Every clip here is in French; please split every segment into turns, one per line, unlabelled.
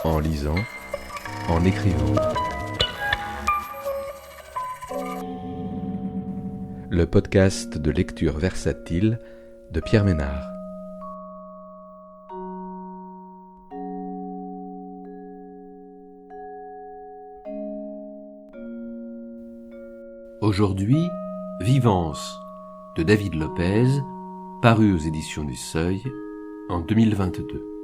en lisant, en écrivant. Le podcast de lecture versatile de Pierre Ménard. Aujourd'hui, Vivance de David Lopez, paru aux éditions du Seuil en 2022.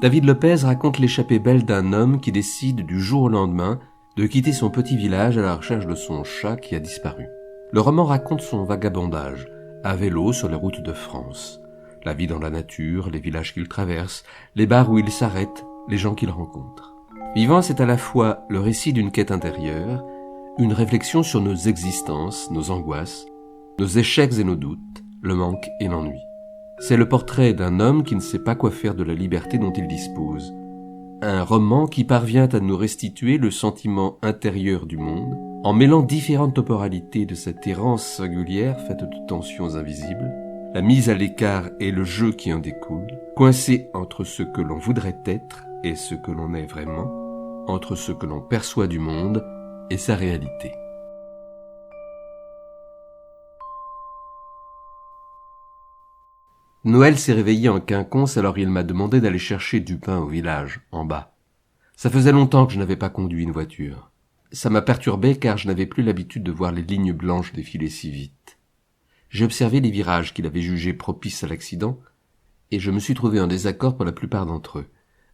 David Lopez raconte l'échappée belle d'un homme qui décide du jour au lendemain de quitter son petit village à la recherche de son chat qui a disparu. Le roman raconte son vagabondage, à vélo sur les routes de France. La vie dans la nature, les villages qu'il traverse, les bars où il s'arrête, les gens qu'il rencontre. Vivance est à la fois le récit d'une quête intérieure, une réflexion sur nos existences, nos angoisses, nos échecs et nos doutes, le manque et l'ennui. C'est le portrait d'un homme qui ne sait pas quoi faire de la liberté dont il dispose. Un roman qui parvient à nous restituer le sentiment intérieur du monde, en mêlant différentes temporalités de cette errance singulière faite de tensions invisibles, la mise à l'écart et le jeu qui en découle, coincé entre ce que l'on voudrait être et ce que l'on est vraiment, entre ce que l'on perçoit du monde et sa réalité. Noël s'est réveillé en quinconce, alors il m'a demandé d'aller chercher du pain au village, en bas. Ça faisait longtemps que je n'avais pas conduit une voiture. Ça m'a perturbé car je n'avais plus l'habitude de voir les lignes blanches défiler si vite. J'ai observé les virages qu'il avait jugés propices à l'accident, et je me suis trouvé en désaccord pour la plupart d'entre eux,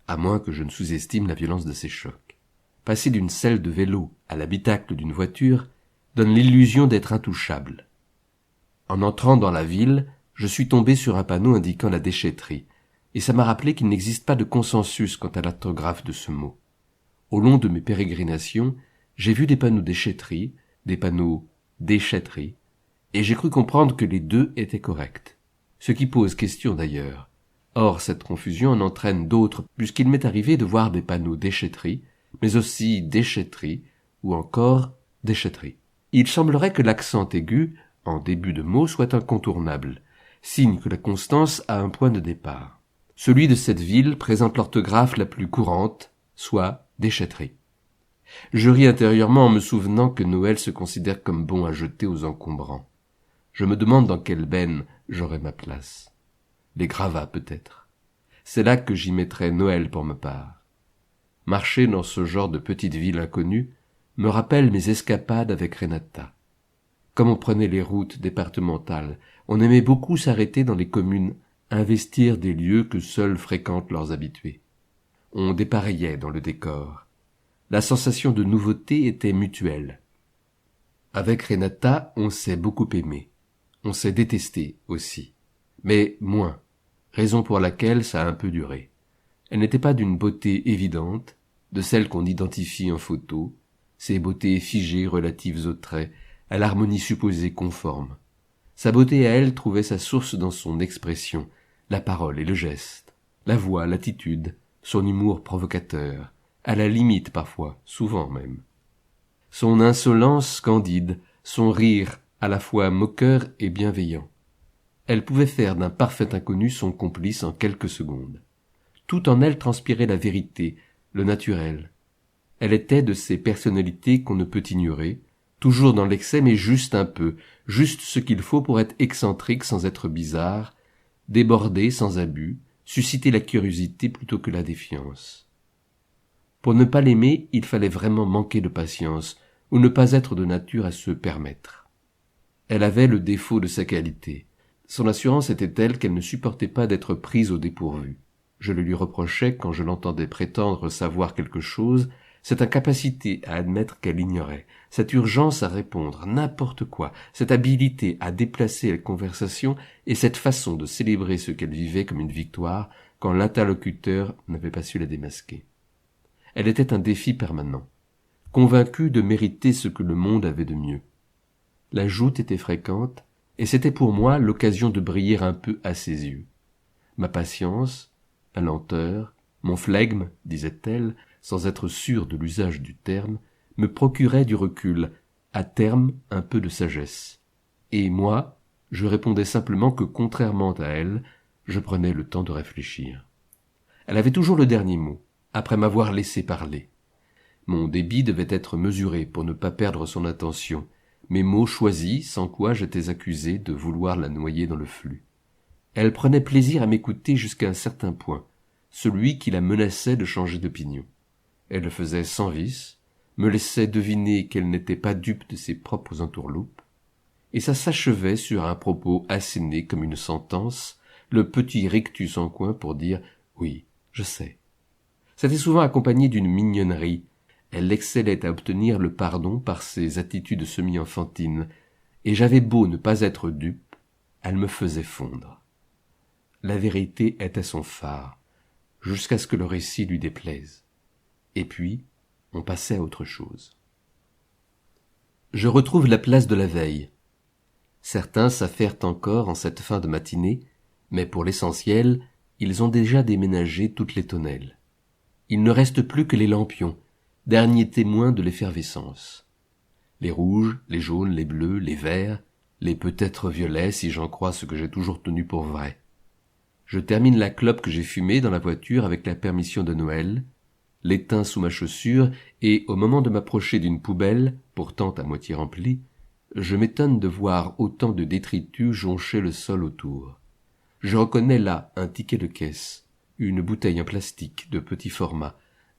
à moins que je ne sous-estime la violence de ces chocs. Passer d'une selle de vélo à l'habitacle d'une voiture donne l'illusion d'être intouchable. En entrant dans la ville, je suis tombé sur un panneau indiquant la déchetterie, et ça m'a rappelé qu'il n'existe pas de consensus quant à l'orthographe de ce mot. Au long de mes pérégrinations, j'ai vu des panneaux déchetterie, des panneaux déchetterie, et j'ai cru comprendre que les deux étaient corrects. Ce qui pose question d'ailleurs. Or, cette confusion en entraîne d'autres, puisqu'il m'est arrivé de voir des panneaux déchetterie, mais aussi déchetterie, ou encore déchetterie. Il semblerait que l'accent aigu, en début de mot, soit incontournable, signe que la constance a un point de départ. Celui de cette ville présente l'orthographe la plus courante, soit déchetterie. Je ris intérieurement en me souvenant que Noël se considère comme bon à jeter aux encombrants. Je me demande dans quelle benne j'aurai ma place. Les gravats peut-être. C'est là que j'y mettrai Noël pour ma part. Marcher dans ce genre de petite ville inconnue me rappelle mes escapades avec Renata. Comme on prenait les routes départementales, on aimait beaucoup s'arrêter dans les communes, investir des lieux que seuls fréquentent leurs habitués. On dépareillait dans le décor. La sensation de nouveauté était mutuelle. Avec Renata, on s'est beaucoup aimé. On s'est détesté aussi. Mais moins, raison pour laquelle ça a un peu duré. Elle n'était pas d'une beauté évidente, de celle qu'on identifie en photo, ces beautés figées relatives aux traits, à l'harmonie supposée conforme. Sa beauté à elle trouvait sa source dans son expression, la parole et le geste, la voix, l'attitude, son humour provocateur, à la limite parfois, souvent même. Son insolence candide, son rire à la fois moqueur et bienveillant. Elle pouvait faire d'un parfait inconnu son complice en quelques secondes. Tout en elle transpirait la vérité, le naturel. Elle était de ces personnalités qu'on ne peut ignorer, toujours dans l'excès mais juste un peu, juste ce qu'il faut pour être excentrique sans être bizarre, déborder sans abus, susciter la curiosité plutôt que la défiance. Pour ne pas l'aimer, il fallait vraiment manquer de patience, ou ne pas être de nature à se permettre. Elle avait le défaut de sa qualité. Son assurance était telle qu'elle ne supportait pas d'être prise au dépourvu. Je le lui reprochais quand je l'entendais prétendre savoir quelque chose, cette incapacité à admettre qu'elle ignorait, cette urgence à répondre n'importe quoi, cette habilité à déplacer la conversation et cette façon de célébrer ce qu'elle vivait comme une victoire quand l'interlocuteur n'avait pas su la démasquer. Elle était un défi permanent, convaincue de mériter ce que le monde avait de mieux. La joute était fréquente, et c'était pour moi l'occasion de briller un peu à ses yeux. Ma patience, ma lenteur, mon flegme, disait-elle, sans être sûre de l'usage du terme, me procuraient du recul, à terme un peu de sagesse. Et moi, je répondais simplement que, contrairement à elle, je prenais le temps de réfléchir. Elle avait toujours le dernier mot, après m'avoir laissé parler. Mon débit devait être mesuré pour ne pas perdre son attention, mes mots choisis, sans quoi j'étais accusé de vouloir la noyer dans le flux. Elle prenait plaisir à m'écouter jusqu'à un certain point, celui qui la menaçait de changer d'opinion. Elle le faisait sans vice, me laissait deviner qu'elle n'était pas dupe de ses propres entourloupes, et ça s'achevait sur un propos asséné comme une sentence, le petit rictus en coin pour dire « oui, je sais ». C'était souvent accompagné d'une mignonnerie. Elle excellait à obtenir le pardon par ses attitudes semi-enfantines, et j'avais beau ne pas être dupe, elle me faisait fondre. La vérité était son phare, jusqu'à ce que le récit lui déplaise. Et puis, on passait à autre chose. Je retrouve la place de la veille. Certains s'affairent encore en cette fin de matinée, mais pour l'essentiel, ils ont déjà déménagé toutes les tonnelles. Il ne reste plus que les lampions, derniers témoins de l'effervescence. Les rouges, les jaunes, les bleus, les verts, les peut-être violets si j'en crois ce que j'ai toujours tenu pour vrai. Je termine la clope que j'ai fumée dans la voiture avec la permission de Noël, l'éteins sous ma chaussure, et au moment de m'approcher d'une poubelle, pourtant à moitié remplie, je m'étonne de voir autant de détritus joncher le sol autour. Je reconnais là un ticket de caisse, une bouteille en plastique de petit format,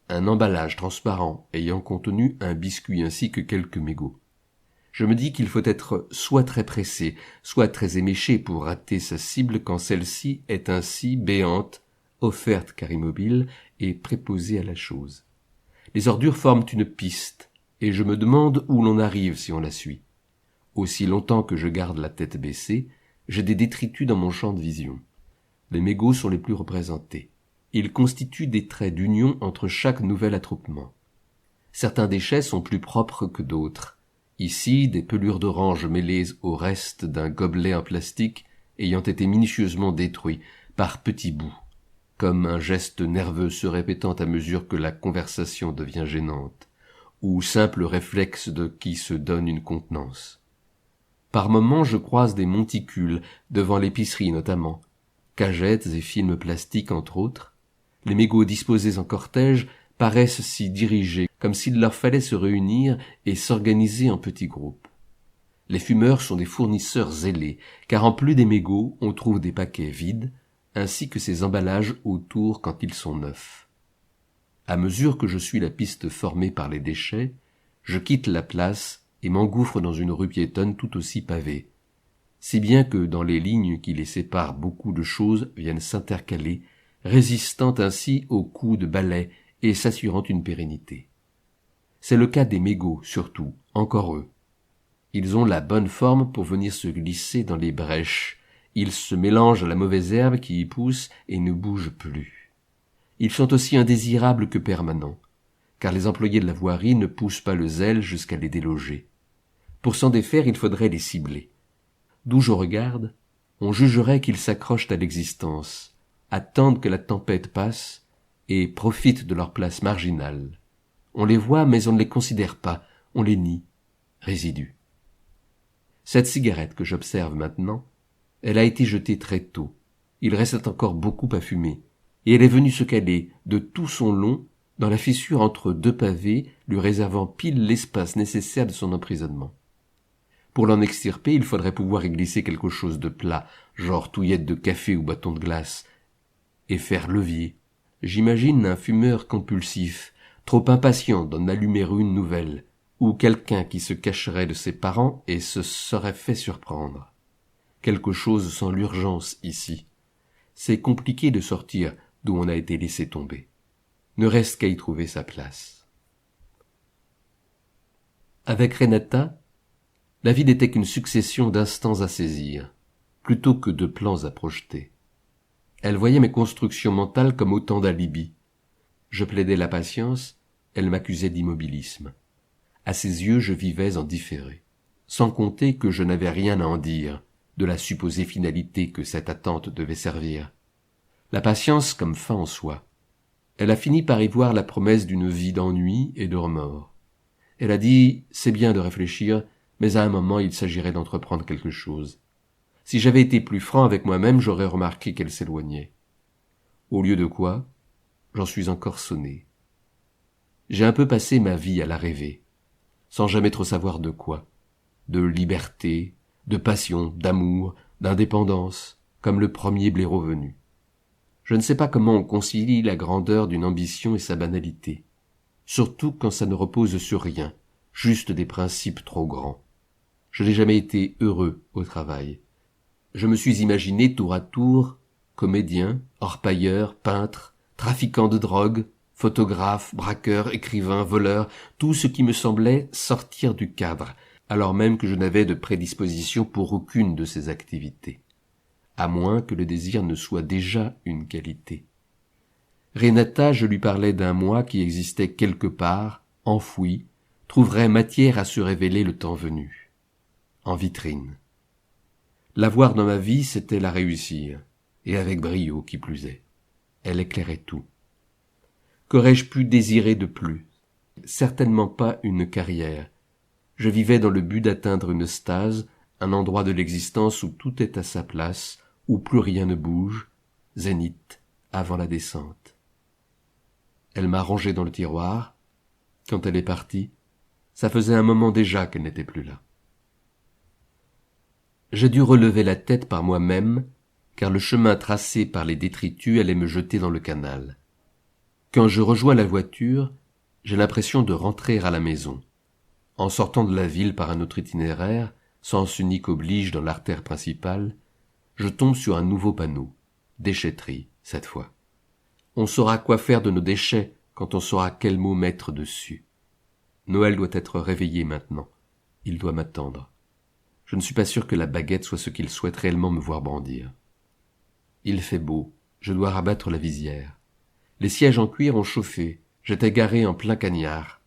un emballage transparent ayant contenu un biscuit ainsi que quelques mégots. Je me dis qu'il faut être soit très pressé, soit très éméché pour rater sa cible quand celle-ci est ainsi béante, offerte car immobile et préposée à la chose. Les ordures forment une piste, et je me demande où l'on arrive si on la suit. Aussi longtemps que je garde la tête baissée, j'ai des détritus dans mon champ de vision. Les mégots sont les plus représentés. Ils constituent des traits d'union entre chaque nouvel attroupement. Certains déchets sont plus propres que d'autres. Ici, des pelures d'orange mêlées au reste d'un gobelet en plastique ayant été minutieusement détruits par petits bouts, comme un geste nerveux se répétant à mesure que la conversation devient gênante, ou simple réflexe de qui se donne une contenance. Par moments, je croise des monticules, devant l'épicerie notamment, cagettes et films plastiques entre autres. Les mégots disposés en cortège paraissent s'y diriger, comme s'il leur fallait se réunir et s'organiser en petits groupes. Les fumeurs sont des fournisseurs zélés, car en plus des mégots, on trouve des paquets vides, ainsi que ces emballages autour quand ils sont neufs. À mesure que je suis la piste formée par les déchets, je quitte la place et m'engouffre dans une rue piétonne tout aussi pavée, si bien que dans les lignes qui les séparent beaucoup de choses viennent s'intercaler, résistant ainsi aux coups de balai et s'assurant une pérennité. C'est le cas des mégots, surtout, encore eux. Ils ont la bonne forme pour venir se glisser dans les brèches. Ils se mélangent à la mauvaise herbe qui y pousse et ne bougent plus. Ils sont aussi indésirables que permanents, car les employés de la voirie ne poussent pas le zèle jusqu'à les déloger. Pour s'en défaire, il faudrait les cibler. D'où je regarde, on jugerait qu'ils s'accrochent à l'existence, attendent que la tempête passe et profitent de leur place marginale. On les voit, mais on ne les considère pas, on les nie. Résidus. Cette cigarette que j'observe maintenant, elle a été jetée très tôt. Il reste encore beaucoup à fumer, et elle est venue se caler de tout son long dans la fissure entre deux pavés, lui réservant pile l'espace nécessaire de son emprisonnement. Pour l'en extirper, il faudrait pouvoir y glisser quelque chose de plat, genre touillette de café ou bâton de glace, et faire levier. J'imagine un fumeur compulsif, trop impatient d'en allumer une nouvelle, ou quelqu'un qui se cacherait de ses parents et se serait fait surprendre. Quelque chose sans l'urgence ici. C'est compliqué de sortir d'où on a été laissé tomber. Ne reste qu'à y trouver sa place. Avec Renata, la vie n'était qu'une succession d'instants à saisir, plutôt que de plans à projeter. Elle voyait mes constructions mentales comme autant d'alibis. Je plaidais la patience, elle m'accusait d'immobilisme. À ses yeux, je vivais en différé, sans compter que je n'avais rien à en dire de la supposée finalité que cette attente devait servir. La patience comme fin en soi. Elle a fini par y voir la promesse d'une vie d'ennui et de remords. Elle a dit « c'est bien de réfléchir, mais à un moment il s'agirait d'entreprendre quelque chose. Si j'avais été plus franc avec moi-même, j'aurais remarqué qu'elle s'éloignait. Au lieu de quoi, j'en suis encore sonné. J'ai un peu passé ma vie à la rêver, sans jamais trop savoir de quoi. De liberté, de passion, d'amour, d'indépendance, comme le premier blaireau venu. Je ne sais pas comment on concilie la grandeur d'une ambition et sa banalité, surtout quand ça ne repose sur rien, juste des principes trop grands. Je n'ai jamais été heureux au travail. Je me suis imaginé tour à tour comédien, orpailleur, peintre, trafiquant de drogue, photographe, braqueur, écrivain, voleur, tout ce qui me semblait sortir du cadre, alors même que je n'avais de prédisposition pour aucune de ces activités, à moins que le désir ne soit déjà une qualité. Renata, je lui parlais d'un moi qui existait quelque part, enfoui, trouverait matière à se révéler le temps venu. En vitrine. La voir dans ma vie, c'était la réussir, et avec brio qui plus est. Elle éclairait tout. Qu'aurais-je pu désirer de plus? Certainement pas une carrière. Je vivais dans le but d'atteindre une stase, un endroit de l'existence où tout est à sa place, où plus rien ne bouge, zénith, avant la descente. Elle m'a rangé dans le tiroir. Quand elle est partie, ça faisait un moment déjà qu'elle n'était plus là. J'ai dû relever la tête par moi-même, car le chemin tracé par les détritus allait me jeter dans le canal. Quand je rejoins la voiture, j'ai l'impression de rentrer à la maison. En sortant de la ville par un autre itinéraire, sens unique oblige dans l'artère principale, je tombe sur un nouveau panneau. Déchetterie, cette fois. On saura quoi faire de nos déchets quand on saura quel mot mettre dessus. Noël doit être réveillé maintenant. Il doit m'attendre. Je ne suis pas sûr que la baguette soit ce qu'il souhaite réellement me voir brandir. Il fait beau, je dois rabattre la visière. Les sièges en cuir ont chauffé, j'étais garé en plein cagnard.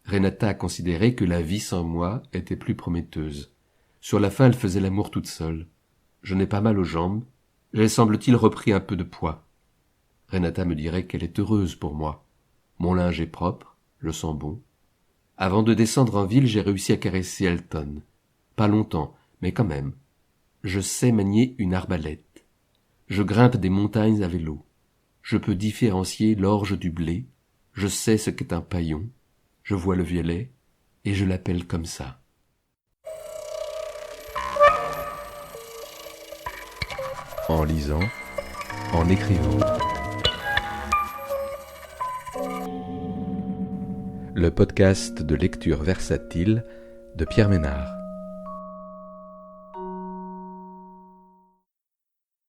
Renata a considéré que la vie sans moi était plus prometteuse. Sur la fin, elle faisait l'amour toute seule. Je n'ai pas mal aux jambes, j'ai semble-t-il repris un peu de poids. Renata me dirait qu'elle est heureuse pour moi. Mon linge est propre, je sens bon. Avant de descendre en ville, j'ai réussi à caresser Elton. Pas longtemps, mais quand même. Je sais manier une arbalète. Je grimpe des montagnes à vélo. Je peux différencier l'orge du blé. Je sais ce qu'est un paillon. Je vois le violet, et je l'appelle comme ça.
En lisant, en écrivant. Le podcast de lecture versatile de Pierre Ménard.